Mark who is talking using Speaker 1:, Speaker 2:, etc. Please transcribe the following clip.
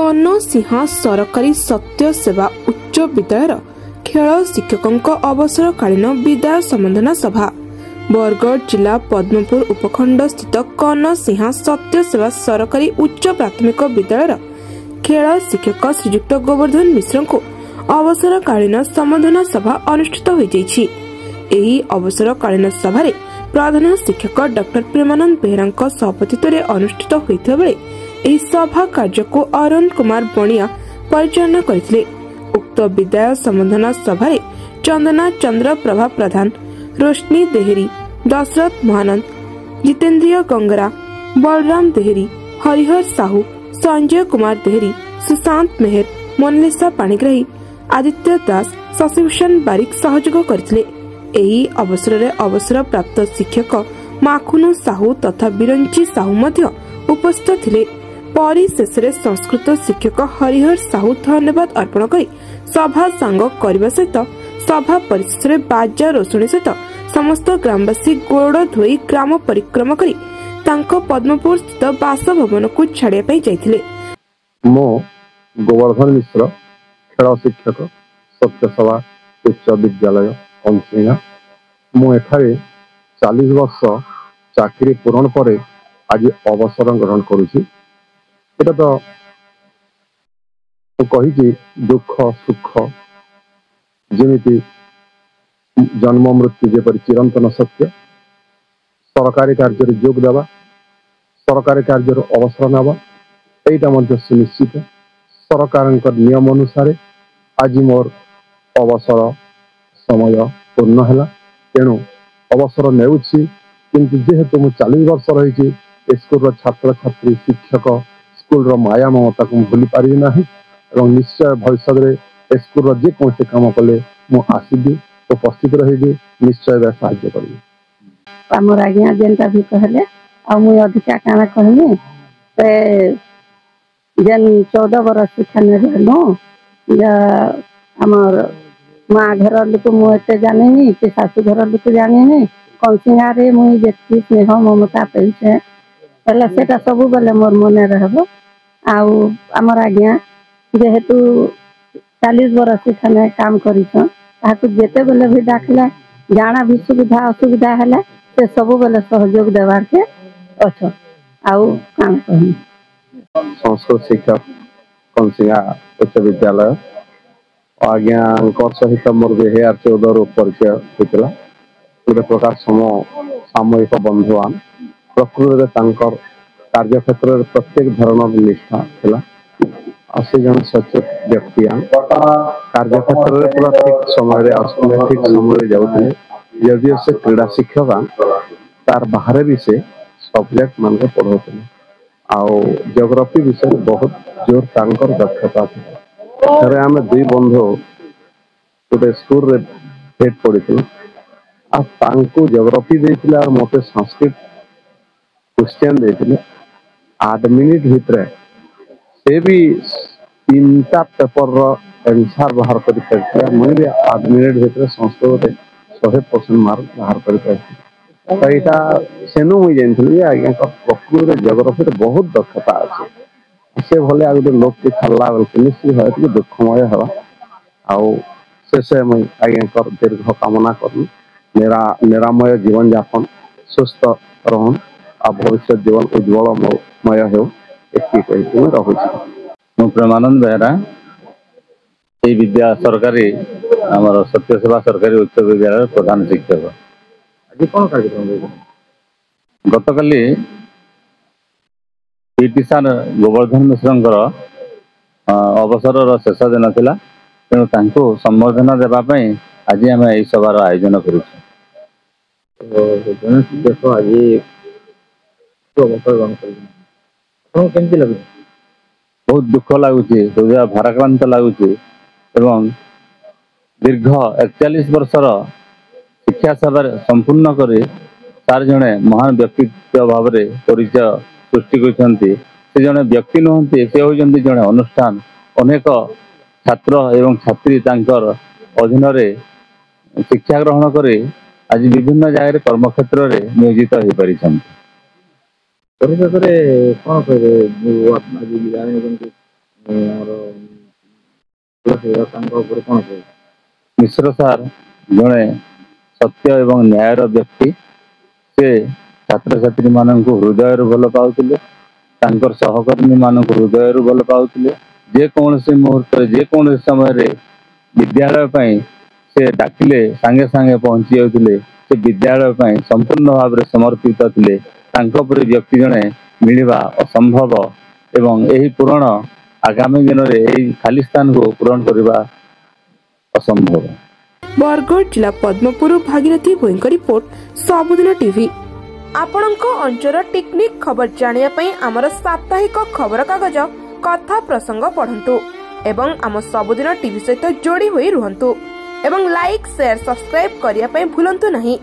Speaker 1: कन्नसिंह सरकारी सत्य सेवा उच्च विद्यालय खेल शिक्षकों अवसरकालीन विदाय संबंधना सभा बरगढ़ जिला पद्मपुर उपखंड स्थित कन्नसिंह सत्य सेवा सरकारी उच्च प्राथमिक विद्यालय खेल शिक्षक श्रीजुक्त गोवर्धन मिश्र को अवसरकालीन संबंधना सभा अनुष्ठित होईଯାଇଛି। एही अवसरकालीन सभा प्रधान शिक्षक डॉक्टर प्रेमानंद बेहरा सभापतित्व में अनुष्ठित होता बेले एही सभा कार्य को अरुण कुमार बणिया परिचालना करथिले। उक्त विदाय संबंधना सभा चंदना चंद्र प्रभा प्रधान, रोशनी देहरी, दशरथ महानंद, जितेंद्रिय गंगरा, बलराम देहरी, हरिहर साहू, संजय कुमार देहरी, सुशांत मेहर, मोनालिसा पाणिग्राही, आदित्य दास, शशिभूषण बारिक सहयोग करथिले। एही अवसर रे अवसर प्राप्त शिक्षक माखुनु साहू तथा बिरंची साहू मध्य उपस्थित थिले। परिशेष संस्कृत शिक्षक हरिहर साहू धन्यवाद अर्पण कर सभा सांग करने सहित सभा परिशेष बाजा रोषणी सहित समस्त ग्रामवासी गोड़ धोई ग्राम परिक्रमा करी तांको पद्मपुर स्थित बासभवन को छाड़िया जाइथिले।
Speaker 2: मो गोवर्धन मिश्र खेल शिक्षक सत्य सेवा उच्च विद्यालय कन्नसिंह मु एठारे 40 वर्ष चाकरी पूरण पर आज अवसर ग्रहण करुछि। एटा तो कही दुख सुख जमीती जन्म मृत्यु जेपरी चिरंतन सत्य सरकारी कार्य जोग देवा सरकारी कार्य अवसर नावा यहाँ सुनिश्चित सरकार नियम अनुसार आज मोर अवसर समय पूर्ण है। तेणु अवसर नेउछि किंतु जेहेतु मु 40 वर्ष रही स्कूल छात्र छात्री शिक्षक स्कूल माया ममता को भूली पारि ना और निश्चय भविष्य स्कूल जेकोसी कम कले मु आसबी उपस्थित रही निश्चय साहाय्य करी।
Speaker 3: आमर आज्ञा जेनटा भी कहले आ मु अधिका काना कहनी जेन 14 वर्ष खाने रहलो आमर माँ घर लोक मुझे जानी कि शाशु घर लोक जानी कन्नसिंह मुई जी स्नेह ममता पाइछे से सब बेले मोर मन रह आमर आज्ञा जेहेतु 40 वर्ष खाने काम करते बेले भी डाकले जाना भी सुविधा असुविधा है से सब बेले सहयोग देवार के अच्छ काम कहनी।
Speaker 2: संस्कृत शिक्षक कन्नसिंह उच्च विद्यालय आज्ञा सहित मोर 2014 परिचय होता गोटे प्रकार सामूहिक बंधुआन प्रकृति कार्य क्षेत्र में प्रत्येक धरण निष्ठा थिला से जन सचेत व्यक्ति कार्य क्षेत्र में पूरा ठीक समय ठीक समय जाऊे यदि से क्रीड़ा शिक्षक तार बाहर भी से सब्जेक्ट मान पढ़ाते जियोग्राफी विषय बहुत जोर तांकर दक्षता थी। थे आम दुई बंधु गोटे स्कूल रे भेट पड़ी जियोग्राफी देते और मत संस्कृत क्वेश्चन देते 8 मिनिट भितर से भी 3टा पेपर आंसर बाहर कर मुझे भी 8 मिनिट भितर संस्कृत 100% मार्क बाहर कर सेनु मुझे जानी आज्ञा प्रकृति जियोग्राफी बहुत दक्षता अच्छे से भले आ गए लोक के छाड़ा बेलू निश्चित भाव दुखमय है शेष मुझे आज्ञा दीर्घ कामना कर निरामय जीवन यापन सुस्थ रहन आ भविष्य जीवन उज्ज्वलमय हो रही।
Speaker 4: प्रेमानंद बेहरा ये विद्या सरकारी आमर सत्य सेवा सरकारी उच्च विद्यालय प्रधान शिक्षक।
Speaker 2: आज कौन कार्यक्रम
Speaker 4: गतकाली पीटी सार गोवर्धन मिश्र अवसर शेष दिन थिला तेणु तांको संबर्धना देवाई आज आम यही सभार आयोजन करुँ। बहुत दुख लगुच हृदय भाराक्रांत लगुच दीर्घ 41 वर्षर शिक्षा सेवा संपूर्ण कर सार जड़े महान व्यक्तित्व भाव परिचय सृष्टि करते जड़े व्यक्ति नुहति से होती जड़े अनुष्ठान अनेक छात्र एवं छात्री अधीन शिक्षा ग्रहण कर आज विभिन्न जगह कर्मक्षेत्र में नियोजित हो पारी। ମିଶ୍ର ସାର୍ ଜଣେ ସତ୍ୟ ଏବଂ ନ୍ୟାୟର ବ୍ୟକ୍ତି। ସେ ଛାତ୍ରଛାତ୍ରୀ ମାନଙ୍କୁ ହୃଦୟରୁ ଭଲ ପାଉଥିଲେ, ତାଙ୍କର ସହକର୍ମୀ ମାନଙ୍କୁ ହୃଦୟରୁ ଭଲ ପାଉଥିଲେ। ଯେକୌଣସି ମୁହୂର୍ତ୍ତରେ ଯେକୌଣସି ସମୟରେ ବିଦ୍ୟାଳୟ ପାଇଁ ସେ ଡାକିଲେ ସାଙ୍ଗେ ସାଙ୍ଗେ ପହଞ୍ଚି ଯାଉଥିଲେ। ସେ ବିଦ୍ୟାଳୟ ପାଇଁ ସମ୍ପୂର୍ଣ୍ଣ ଭାବରେ ସମର୍ପିତ ଥିଲେ। ତାଙ୍କ ପରି ବ୍ୟକ୍ତି ଜଣେ ମିଳିବା ଅସମ୍ଭବ ଏବଂ ଏହି ପୂରଣ ଆଗାମୀ ଦିନରେ ଏହି ଖାଲି ସ୍ଥାନକୁ ପୂରଣ କରିବା ଅସମ୍ଭବ।
Speaker 1: ବରଗଡ଼ ଜିଲ୍ଲା ପଦ୍ମପୁର ଭାଗୀରଥୀ ଭୋଇଙ୍କ ରିପୋର୍ଟ ସବୁଦିନ ଟିଭି। ଆପଣଙ୍କ ଅଞ୍ଚଳ ଟିକନିକ ଖବର ଜାଣିବା ପାଇଁ ଆମର ସାପ୍ତାହିକ ଖବରକାଗଜ କଥା ପ୍ରସଙ୍ଗ ପଢ଼ନ୍ତୁ ଏବଂ ଆମ ସବୁଦିନ ଟିଭି ସହିତ ଯୋଡ଼ି ହୋଇ ରୁହନ୍ତୁ ଏବଂ ଲାଇକ୍ ସେୟାର ସବସ୍କ୍ରାଇବ କରିବା ପାଇଁ ଭୁଲନ୍ତୁ ନାହିଁ।